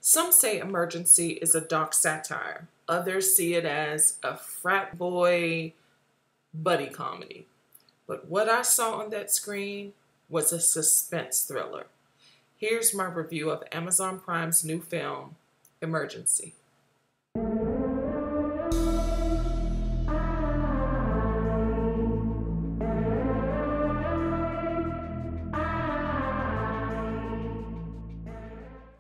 Some say Emergency is a dark satire. Others see it as a frat boy buddy comedy. But what I saw on that screen was a suspense thriller. Here's my review of Amazon Prime's new film, Emergency.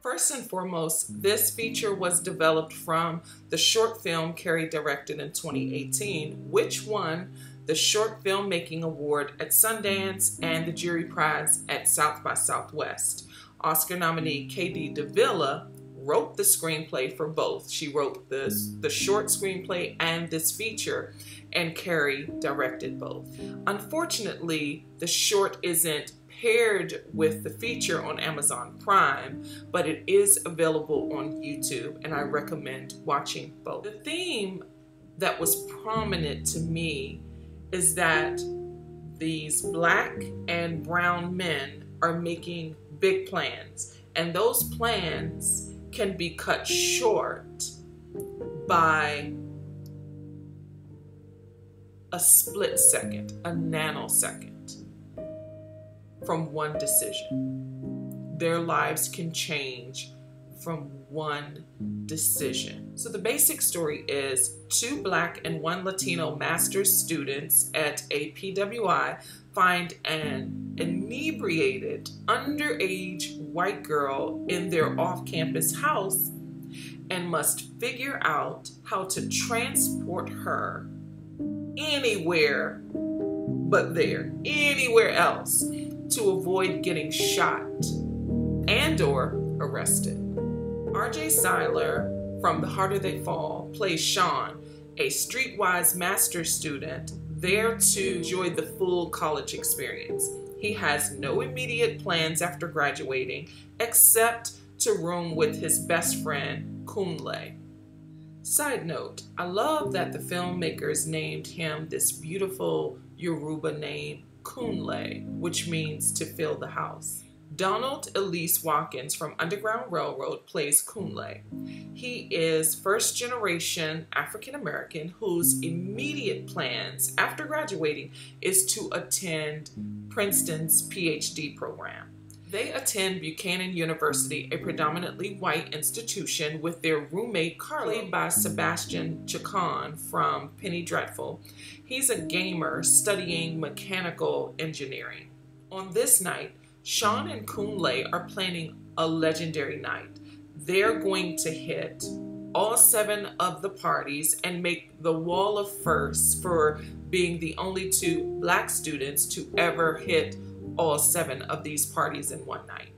First and foremost, this feature was developed from the short film Carey directed in 2018, which won the Short Filmmaking Award at Sundance and the Jury Prize at South by Southwest. Oscar nominee Davila wrote the screenplay for both. She wrote the short screenplay and this feature, and Carey directed both. Unfortunately, the short isn't paired with the feature on Amazon Prime, but it is available on YouTube, and I recommend watching both. The theme that was prominent to me is that these black and brown men are making big plans, and those plans can be cut short by a split second, a nanosecond from one decision. Their lives can change from one decision. So the basic story is 2 Black and 1 Latino master's students at a PWI find an inebriated, underage white girl in their off-campus house and must figure out how to transport her anywhere but there, anywhere else, to avoid getting shot and or arrested. RJ Cyler from The Harder They Fall plays Sean, a streetwise master's student there to enjoy the full college experience. He has no immediate plans after graduating except to room with his best friend, Kunle. Side note, I love that the filmmakers named him this beautiful Yoruba name, Kunle, which means to fill the house. Donald Elise Watkins from Underground Railroad plays Kunle. He is first-generation African-American whose immediate plans after graduating is to attend Princeton's PhD program. They attend Buchanan University, a predominantly white institution, with their roommate Carey, played by Sebastian Chacon from Penny Dreadful. He's a gamer studying mechanical engineering. On this night, Sean and Kunle are planning a legendary night. They're going to hit all 7 of the parties and make the wall of firsts for being the only 2 Black students to ever hit all 7 of these parties in one night.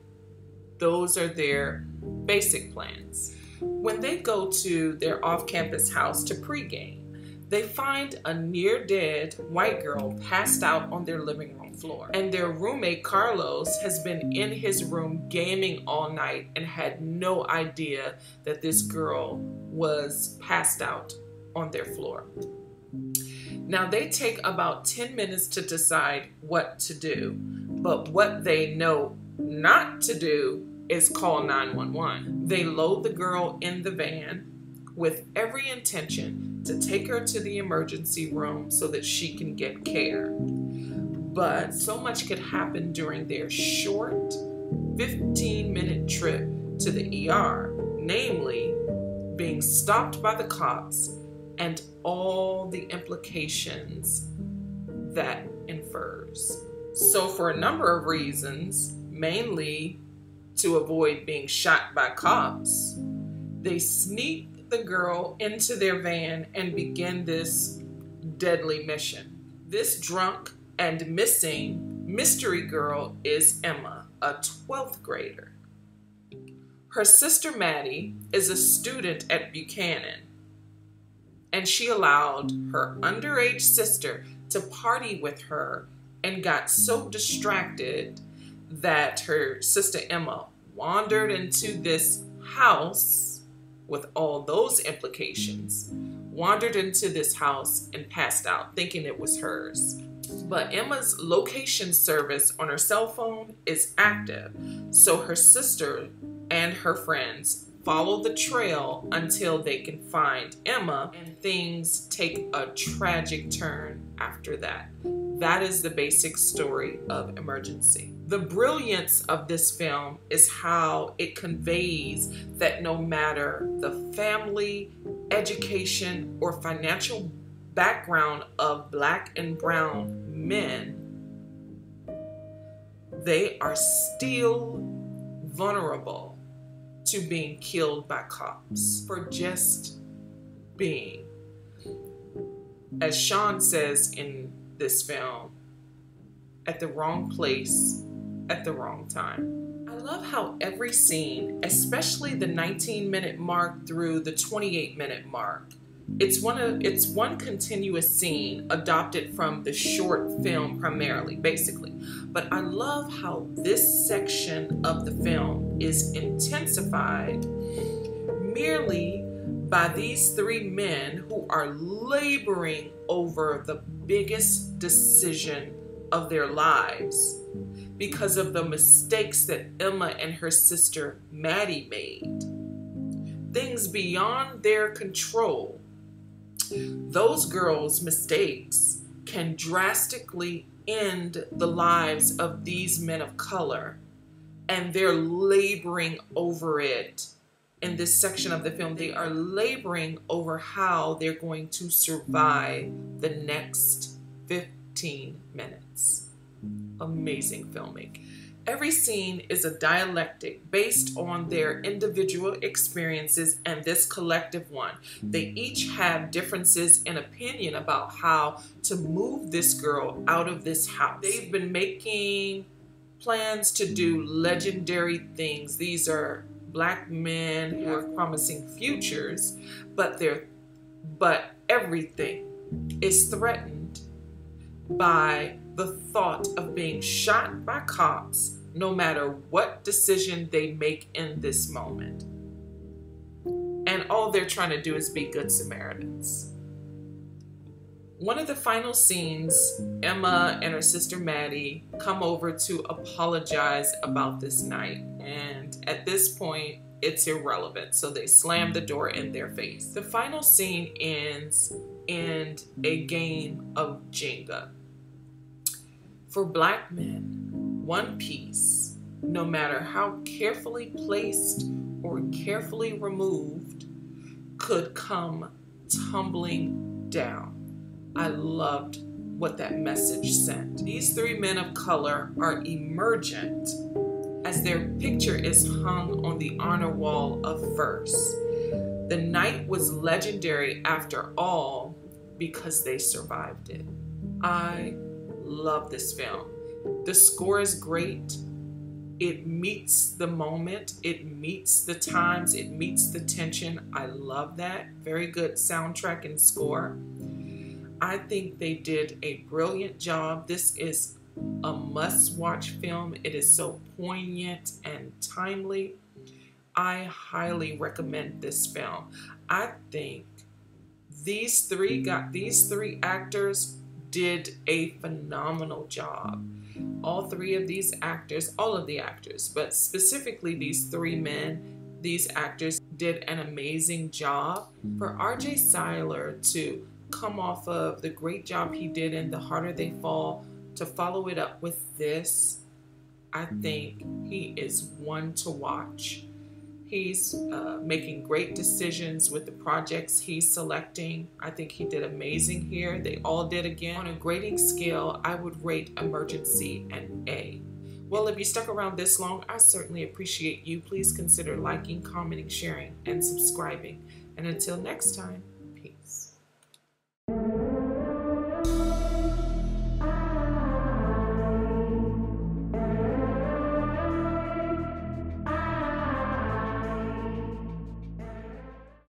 Those are their basic plans. When they go to their off-campus house to pregame, they find a near-dead white girl passed out on their living room floor. And their roommate Carlos has been in his room gaming all night and had no idea that this girl was passed out on their floor. Now they take about 10 minutes to decide what to do, but what they know not to do is call 911. They load the girl in the van with every intention to take her to the emergency room so that she can get care. But so much could happen during their short 15-minute trip to the ER, namely being stopped by the cops and all the implications that infers. So for a number of reasons, mainly to avoid being shot by cops, they sneak the girl into their van and begin this deadly mission. This drunk and missing mystery girl is Emma, a 12th grader. Her sister Maddie is a student at Buchanan, and she allowed her underage sister to party with her and got so distracted that her sister Emma wandered into this house with all those implications, wandered into this house and passed out thinking it was hers. But Emma's location service on her cell phone is active, so her sister and her friends follow the trail until they can find Emma, and things take a tragic turn after that. That is the basic story of Emergency. The brilliance of this film is how it conveys that no matter the family, education, or financial background of Black and brown men, they are still vulnerable to being killed by cops for just being. As Sean says in this film, at the wrong place, at the wrong time. I love how every scene, especially the 19-minute mark through the 28-minute mark, it's one continuous scene adopted from the short film primarily, basically. But I love how this section of the film is intensified merely by these three men who are laboring over the biggest decision of their lives because of the mistakes that Emma and her sister Maddie made. Things beyond their control. Those girls' mistakes can drastically end the lives of these men of color, and they're laboring over it. In this section of the film, they are laboring over how they're going to survive the next 15 minutes. Amazing filmmaking. Every scene is a dialectic based on their individual experiences and this collective one. They each have differences in opinion about how to move this girl out of this house. They've been making plans to do legendary things. These are Black men who have promising futures, but everything is threatened by the thought of being shot by cops no matter what decision they make in this moment. And all they're trying to do is be good Samaritans. One of the final scenes, Emma and her sister Maddie come over to apologize about this night. And at this point, it's irrelevant. So they slam the door in their face. The final scene ends in a game of Jenga. For Black men, one piece, no matter how carefully placed or carefully removed, could come tumbling down. I loved what that message sent. These three men of color are emergent as their picture is hung on the honor wall of verse. The night was legendary after all because they survived it. I love this film. The score is great. It meets the moment. It meets the times. It meets the tension. I love that. Very good soundtrack and score. I think they did a brilliant job. This is a must-watch film. It is so poignant and timely. I highly recommend this film. I think these three actors did a phenomenal job. All three of these actors, all of the actors, but specifically these three men, these actors did an amazing job. For R.J. Cyler to come off of the great job he did in The Harder They Fall to follow it up with this, I think he is one to watch. He's making great decisions with the projects he's selecting. I think he did amazing here. They all did again. On a grading scale, I would rate Emergency an A. Well, if you stuck around this long, I certainly appreciate you. Please consider liking, commenting, sharing, and subscribing. And until next time.